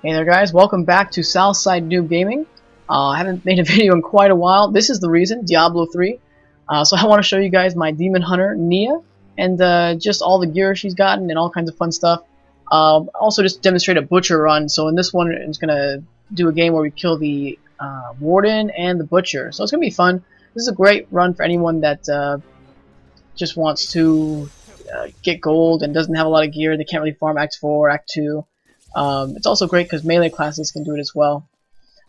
Hey there guys, welcome back to Southside Noob Gaming. I haven't made a video in quite a while. This is the reason, Diablo 3. So I want to show you guys my demon hunter, Nia, and just all the gear she's gotten and all kinds of fun stuff. Also just demonstrate a butcher run. So in this one, it's going to do a game where we kill the warden and the butcher. So it's going to be fun. This is a great run for anyone that just wants to get gold and doesn't have a lot of gear. They can't really farm Act 4 or Act 2. It's also great because melee classes can do it as well.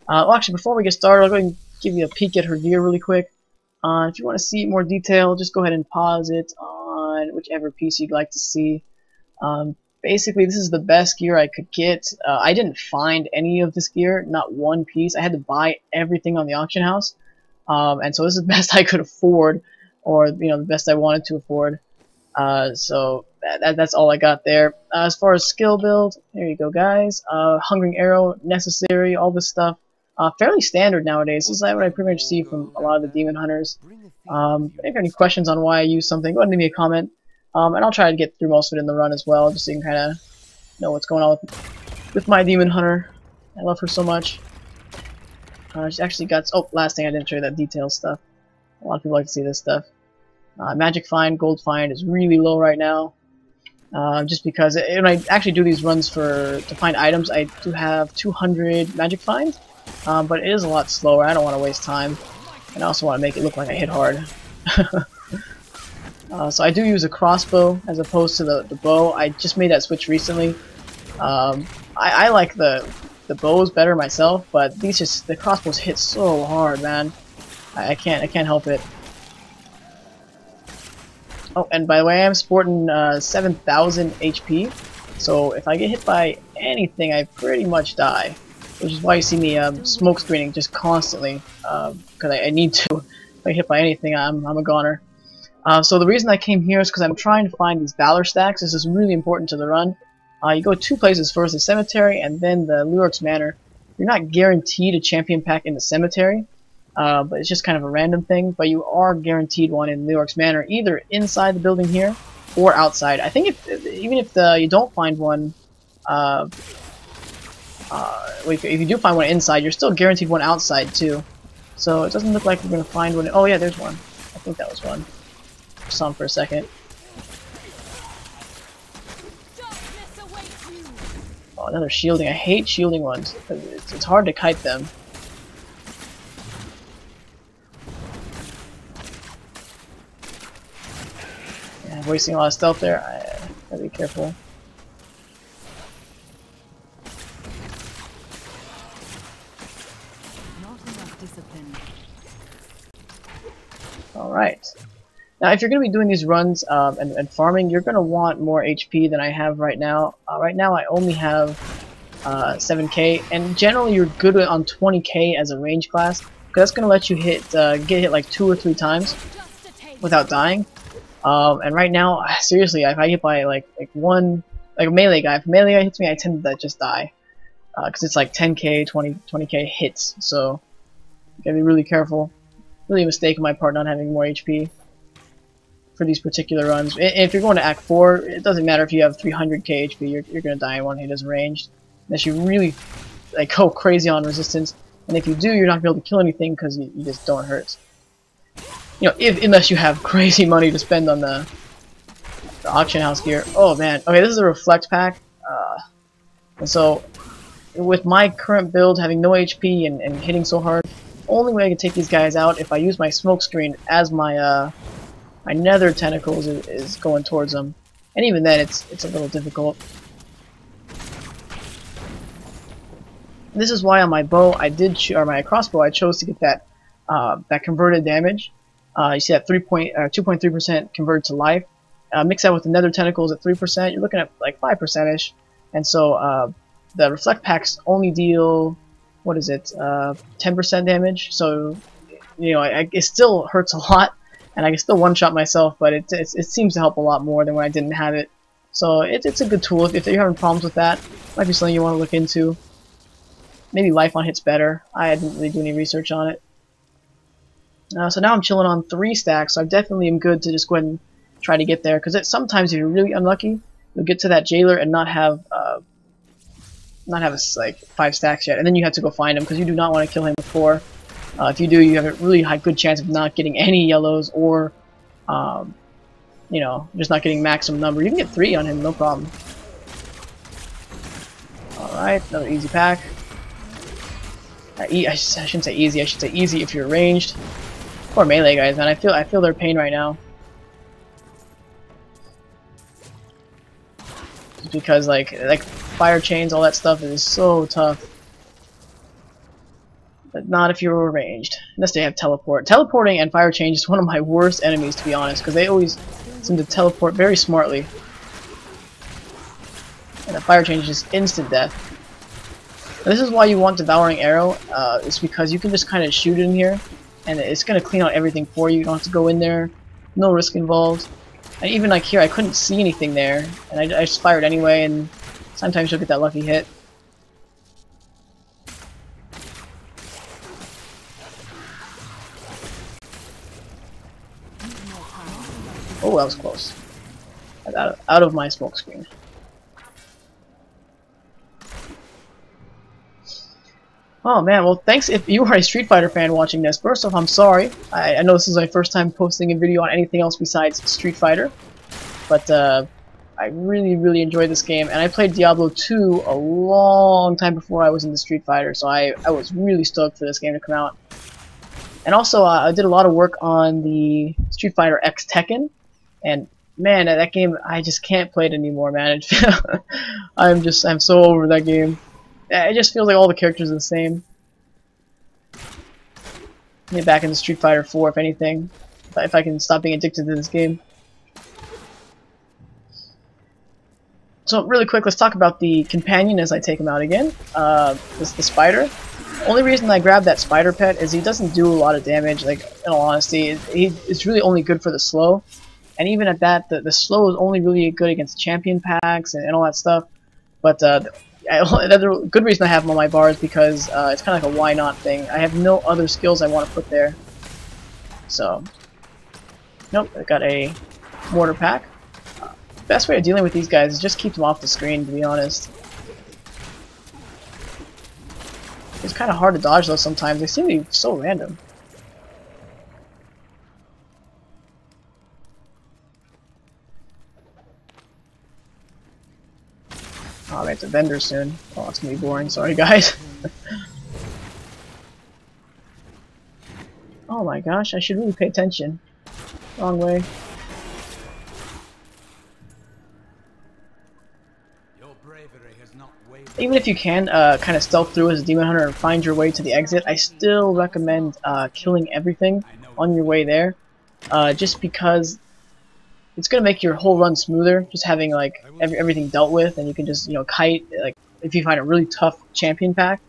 Well, actually, before we get started, I'll go ahead and give you a peek at her gear really quick. If you want to see more detail, just go ahead and pause it on whichever piece you'd like to see. Basically, this is the best gear I could get. I didn't find any of this gear, not one piece. I had to buy everything on the auction house, and so this is the best I could afford, or the best I wanted to afford. So that's all I got there. As far as skill build, there you go, guys. Hungering Arrow, necessary, all this stuff. Fairly standard nowadays. This is what I pretty much see from a lot of the demon hunters. If you have any questions on why I use something, go ahead and leave me a comment. And I'll try to get through most of it in the run as well, just so you can kind of know what's going on with my demon hunter. I love her so much. She actually got... Oh, last thing, I didn't show you that detail stuff. A lot of people like to see this stuff. Magic find, gold find is really low right now. Just because when I actually do these runs to find items, I do have 200 magic find, but it is a lot slower. I don't want to waste time, and I also want to make it look like I hit hard. So I do use a crossbow as opposed to the bow. I just made that switch recently. I like the bows better myself, but the crossbows hit so hard, man. I can't help it. Oh, and by the way, I'm sporting 7,000 HP, so if I get hit by anything, I pretty much die, which is why you see me smoke screening just constantly, because I need to. If I get hit by anything, I'm a goner. So the reason I came here is because I'm trying to find these Valor stacks. This is really important to the run. You go two places first, the cemetery and then the Lurk's Manor. You're not guaranteed a champion pack in the cemetery. But it's just kind of a random thing, but you are guaranteed one in New York's Manor, either inside the building here or outside. I think even if you don't find one, if you do find one inside, you're still guaranteed one outside too. So it doesn't look like we're going to find one. Oh yeah, there's one. I think that was one. I saw him for a second. Oh, another shielding. I hate shielding ones, because it's hard to kite them. Wasting a lot of stealth there. I gotta be careful. Not enough discipline. Alright. Now if you're going to be doing these runs and farming, you're going to want more HP than I have right now. Right now I only have 7k, and generally you're good on 20k as a range class, because that's going to let you get hit like 2 or 3 times without dying. And right now, seriously, if I get by like a melee guy, if a melee guy hits me, I tend to just die, because it's like 10k, 20k hits. So you gotta be really careful. Really a mistake on my part not having more HP for these particular runs. If you're going to Act 4, it doesn't matter if you have 300k HP. You're gonna die in one hit as ranged, unless you really go crazy on resistance. And if you do, you're not gonna be able to kill anything because you just don't hurt. Unless you have crazy money to spend on the auction house gear. Oh man, okay, this is a reflect pack, and so with my current build, having no HP and hitting so hard, only way I can take these guys out if I use my smoke screen as my my nether tentacles is going towards them, and even then it's a little difficult. This is why on my bow or my crossbow I chose to get that converted damage. You see that 2.3% converted to life. Mix that with the nether tentacles at 3%, you're looking at like 5%ish. And so the reflect packs only deal, what is it, 10% damage. So it still hurts a lot, and I can still one-shot myself, but it seems to help a lot more than when I didn't have it. So it's a good tool. If you're having problems with that, might be something you want to look into. Maybe life on hit's better. I didn't really do any research on it. So now I'm chilling on 3 stacks, so I definitely am good to just go ahead and try to get there, because sometimes if you're really unlucky, you'll get to that jailer and not have not have like 5 stacks yet, and then you have to go find him because you do not want to kill him with 4. If you do, you have a really good chance of not getting any yellows, or you know, just not getting maximum number. You can get 3 on him, no problem. Alright, another easy pack. I shouldn't say easy, I should say easy if you're ranged. Poor melee guys, man. I feel their pain right now. Just because like fire chains, all that stuff is so tough. But not if you're ranged. Unless they have teleport. Teleporting and fire chain is one of my worst enemies, to be honest, because they always seem to teleport very smartly. And the fire chain is just instant death. And this is why you want Devouring Arrow. It's because you can just kind of shoot in here, and it's going to clean out everything for you. You don't have to go in there. No risk involved. And even like here, I couldn't see anything there, and I just fired anyway, and sometimes you'll get that lucky hit. Oh, that was close. Out of my smoke screen. Oh man, well thanks if you are a Street Fighter fan watching this. First off, I'm sorry. I know this is my first time posting a video on anything else besides Street Fighter. But I really enjoyed this game, and I played Diablo 2 a long time before I was into Street Fighter, so I was really stoked for this game to come out. And also, I did a lot of work on the Street Fighter X Tekken, and man, that game, I just can't play it anymore, man. I'm so over that game. It just feels like all the characters are the same. Get back into Street Fighter 4, if anything, if I can stop being addicted to this game. So really quick, let's talk about the companion as I take him out again. This the spider. Only reason I grabbed that spider pet is he doesn't do a lot of damage. Like, in all honesty, it's really only good for the slow. And even at that, the slow is only really good against champion packs and all that stuff. But another good reason I have him on my bar is because it's kind of like a why not thing. I have no other skills I want to put there. So, nope, I got a mortar pack. Best way of dealing with these guys is just keep them off the screen, to be honest. It's kind of hard to dodge though sometimes. They seem to be so random. Oh, man, it's a vendor soon. Oh, it's gonna be boring. Sorry, guys. Oh my gosh, I should really pay attention. Wrong way. Even if you can kind of stealth through as a demon hunter and find your way to the exit, I still recommend killing everything on your way there, just because it's gonna make your whole run smoother. Just having like everything dealt with, and you can just kite like if you find a really tough champion pack.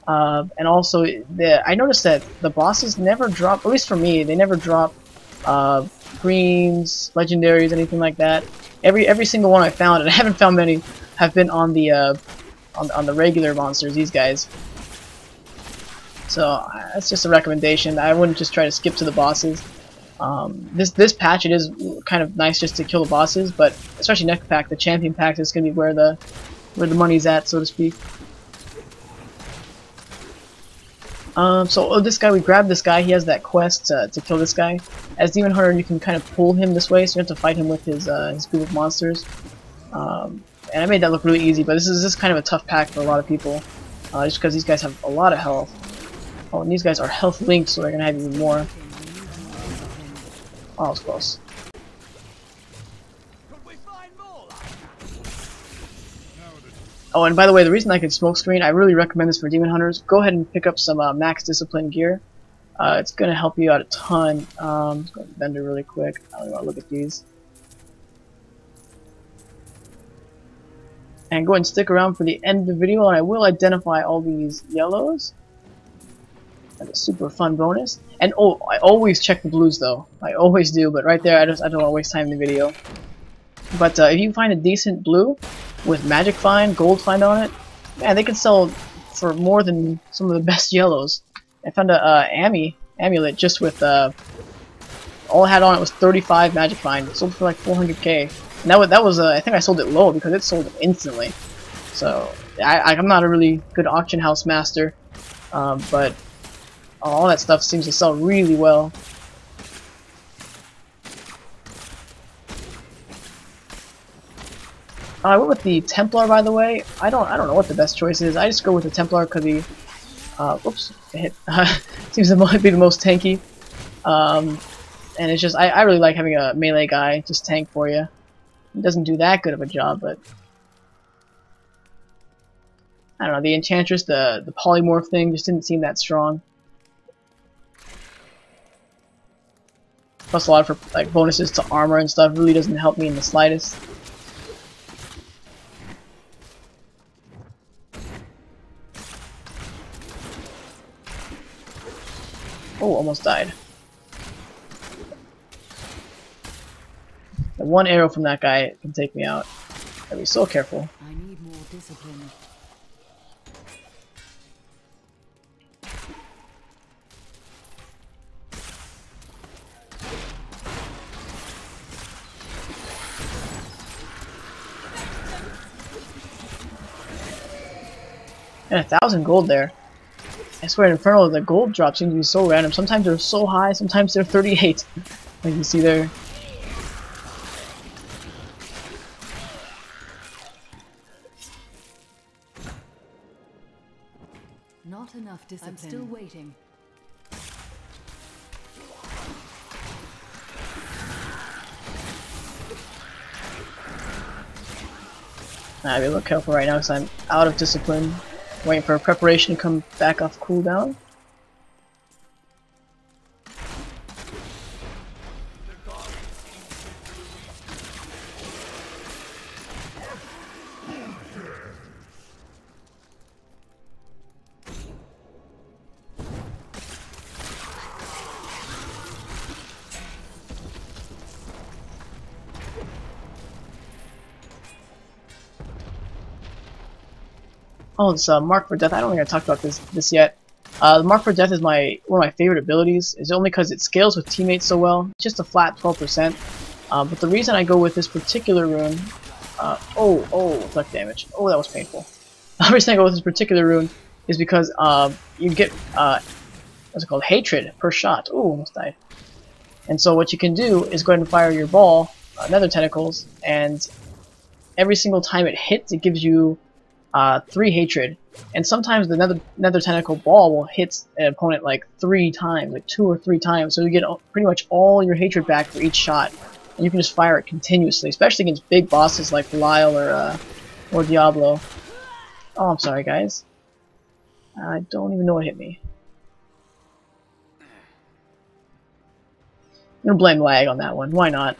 And also, I noticed that the bosses never drop. At least for me, they never drop greens, legendaries, anything like that. Every single one I found, and I haven't found many, have been on the regular monsters, these guys. So that's just a recommendation. I wouldn't just try to skip to the bosses. This patch, it is kind of nice just to kill the bosses, but especially next pack, the champion packs, is going to be where the money's at, so to speak. So this guy, we grabbed this guy. He has that quest to kill this guy. As Demon Hunter, you can kind of pull him this way, so you have to fight him with his group of monsters. And I made that look really easy, but this is kind of a tough pack for a lot of people, just because these guys have a lot of health. Oh, and these guys are health linked, so they're gonna have even more. Oh, that was close. Oh, and by the way, the reason I can smoke screen, I really recommend this for Demon Hunters. Go ahead and pick up some max discipline gear. It's gonna help you out a ton. Let's go to the vendor really quick. I don't want to look at these. And go ahead and stick around for the end of the video, and I will identify all these yellows. That's a super fun bonus. And oh, I always check the blues though. I always do, but right there, I don't want to waste time in the video. But if you find a decent blue with magic find, gold find on it, man, they can sell for more than some of the best yellows. I found a amulet just with all I had on it was 35 magic find. It sold for like 400k. And that was I think I sold it low because it sold instantly. So I'm not a really good auction house master, but all that stuff seems to sell really well. I went with the Templar, by the way. I don't know what the best choice is. I just go with the Templar because he, whoops, it hit. Seems to be the most tanky. And it's just I really like having a melee guy just tank for you. He doesn't do that good of a job, but I don't know. The Enchantress, the polymorph thing, just didn't seem that strong. Plus, a lot of like bonuses to armor and stuff really doesn't help me in the slightest. Oh, almost died. The one arrow from that guy can take me out. Gotta be so careful. I need more discipline. And 1,000 gold there. I swear, in Inferno, the gold drops seem to be so random. Sometimes they're so high, sometimes they're 38. Like you see there. Not enough discipline. I'm still waiting. I gotta be a little careful right now because I'm out of discipline. Waiting for preparation to come back off cooldown. Oh, this Mark for Death. I don't think I talked about this yet. The Mark for Death is one of my favorite abilities. It's only because it scales with teammates so well. It's just a flat 12%. But the reason I go with this particular rune, reflect damage. Oh, that was painful. The reason I go with this particular rune is because you get what's it called, hatred per shot. Oh, almost died. And so what you can do is go ahead and fire your ball, nether tentacles, and every single time it hits, it gives you 3 hatred, and sometimes the nether tentacle ball will hit an opponent like 3 times, like 2 or 3 times, so you get pretty much all your hatred back for each shot, and you can just fire it continuously, especially against big bosses like Belial or Diablo. Oh, I'm sorry, guys. I don't even know what hit me. I'm gonna blame lag on that one. Why not?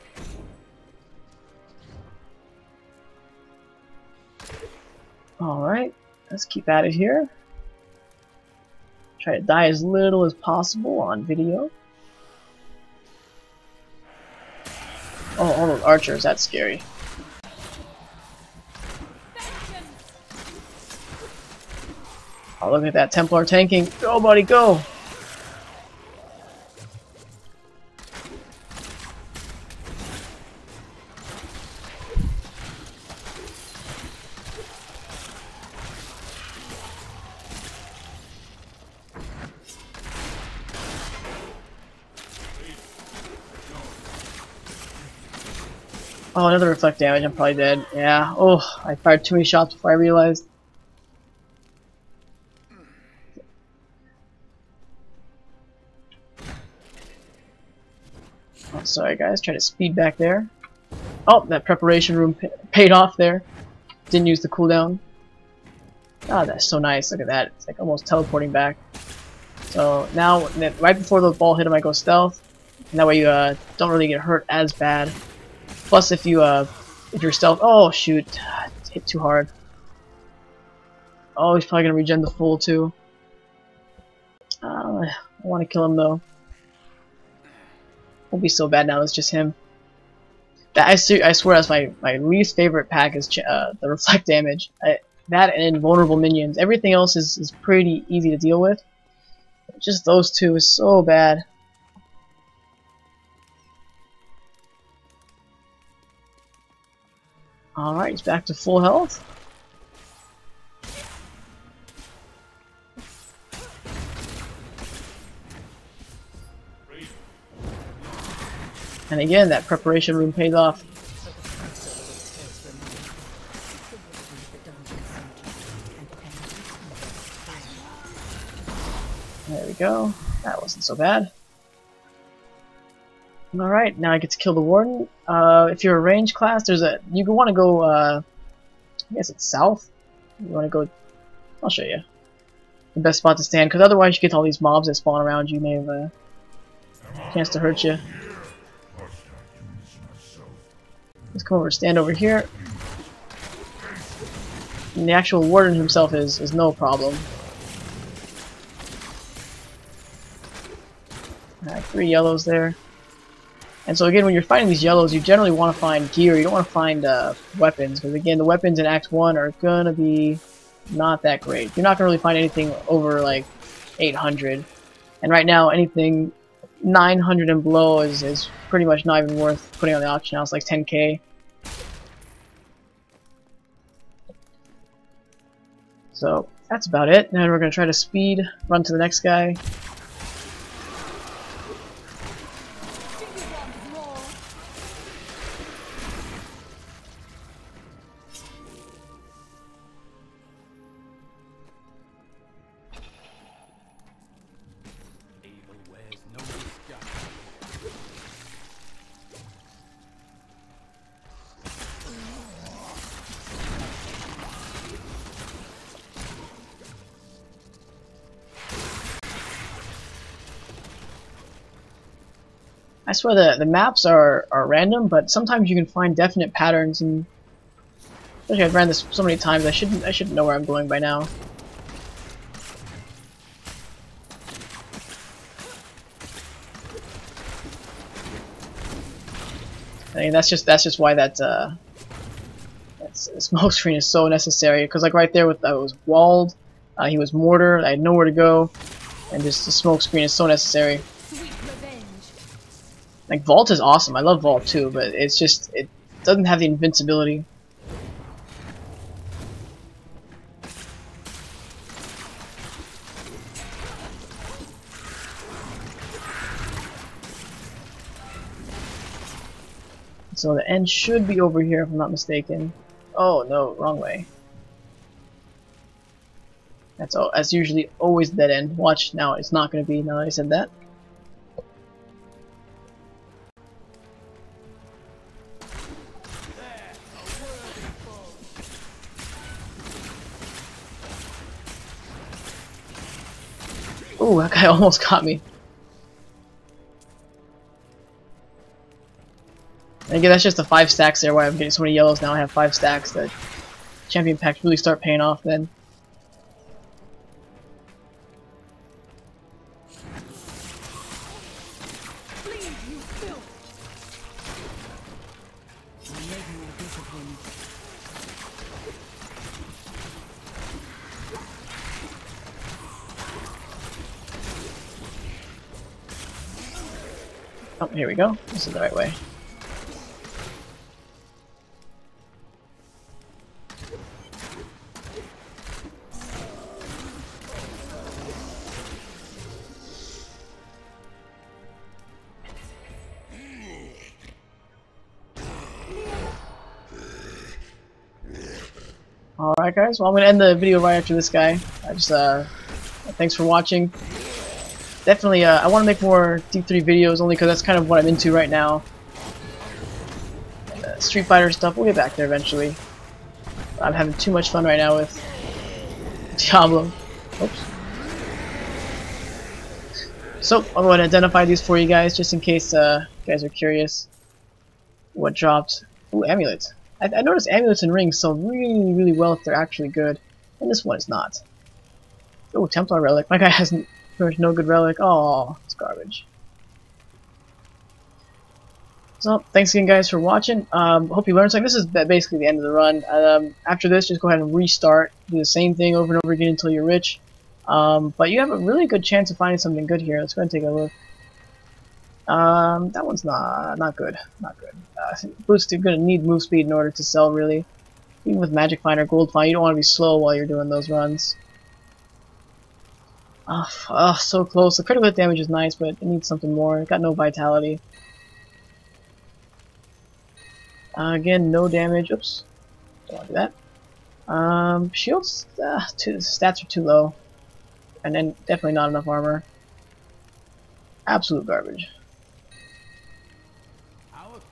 Alright, let's keep at it here. Try to die as little as possible on video. Oh, all those archers, that's scary. Oh, look at that Templar tanking. Go, buddy, go! Oh, another reflect damage, I'm probably dead. Yeah, oh, I fired too many shots before I realized. Oh, sorry guys, try to speed back there. Oh, that preparation room paid off there. Didn't use the cooldown. Oh, that's so nice, look at that. It's like almost teleporting back. So now, right before the ball hit him, I go stealth. And that way you don't really get hurt as bad. Plus, if you're stealth, oh shoot, hit too hard. Oh, he's probably gonna regen the fool too. I want to kill him though. Won't be so bad now. It's just him. That I swear that's my least favorite pack is the reflect damage. That and invulnerable minions. Everything else is pretty easy to deal with. Just those two is so bad. Alright, he's back to full health. And again, that preparation room paid off. There we go. That wasn't so bad. Alright, now I get to kill the warden. If you're a range class, there's a... You want to go, I guess it's south? You want to go... I'll show you. The best spot to stand, because otherwise you get all these mobs that spawn around you. May have a chance to hurt you. Let's come over, stand over here. And the actual warden himself is no problem. Alright, 3 yellows there. And so again, when you're fighting these yellows, you generally want to find gear. You don't want to find weapons, because again, the weapons in Act 1 are gonna be not that great. You're not gonna really find anything over like 800. And right now, anything 900 and below is pretty much not even worth putting on the auction house, like 10k. So that's about it. Now we're gonna try to speed run to the next guy. I swear the maps are random, but sometimes you can find definite patterns, and especially I've ran this so many times, I should know where I'm going by now. I mean, that's just why that smoke screen is so necessary. Because like right there, with I was walled, he was mortared, I had nowhere to go, and just the smoke screen is so necessary. Like, Vault is awesome. I love Vault too, but it's just, it doesn't have the invincibility. So the end should be over here if I'm not mistaken. Oh no, wrong way. That's usually always dead end. Watch, now it's not going to be, now that I said that. Ooh, that guy almost got me. And again, that's just the 5 stacks there, why I'm getting so many yellows now. I have 5 stacks. That champion packs really start paying off then. Oh, here we go. This is the right way. Alright guys, well I'm gonna end the video right after this guy. Thanks for watching. Definitely, I want to make more D3 videos only because that's kind of what I'm into right now. Street Fighter stuff, we'll get back there eventually. I'm having too much fun right now with Diablo. Oops. So, I'm going to identify these for you guys just in case you guys are curious what dropped. Ooh, amulets. I noticed amulets and rings sell really, really well if they're actually good, and this one is not. Ooh, Templar relic. My guy hasn't. There's no good relic. Oh, it's garbage. So, thanks again, guys, for watching. Hope you learned something. This is basically the end of the run. After this, just go ahead and restart. Do the same thing over and over again until you're rich. But you have a really good chance of finding something good here. Let's go ahead and take a look. That one's not good. Not good. Boost, you're going to need move speed in order to sell, really. Even with Magic Find or Gold Find, you don't want to be slow while you're doing those runs. So close. The critical hit damage is nice, but it needs something more. It got no vitality. Again, no damage. Oops, don't want to do that. Shields, stats are too low, and then definitely not enough armor. Absolute garbage.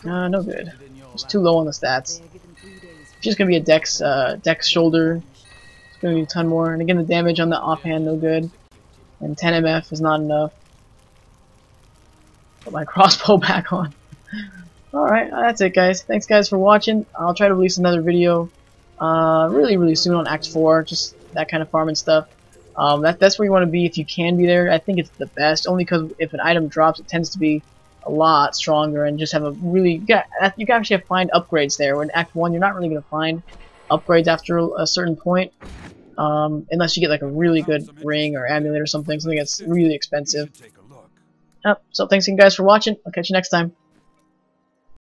No good. It's too low on the stats. It's just gonna be a dex shoulder. It's gonna be a ton more. And again, the damage on the offhand, no good. And 10 MF is not enough. Put my crossbow back on. Alright, that's it, guys. Thanks, guys, for watching. I'll try to release another video really soon on Act 4. Just that kind of farming stuff. That's where you want to be if you can be there. I think it's the best, only because if an item drops, it tends to be a lot stronger and just have a really... you can actually have to find upgrades there. When Act 1, you're not really going to find upgrades after a certain point. Unless you get like a really good ring or amulet or something that's really expensive. Yep, so thanks again, guys, for watching. I'll catch you next time.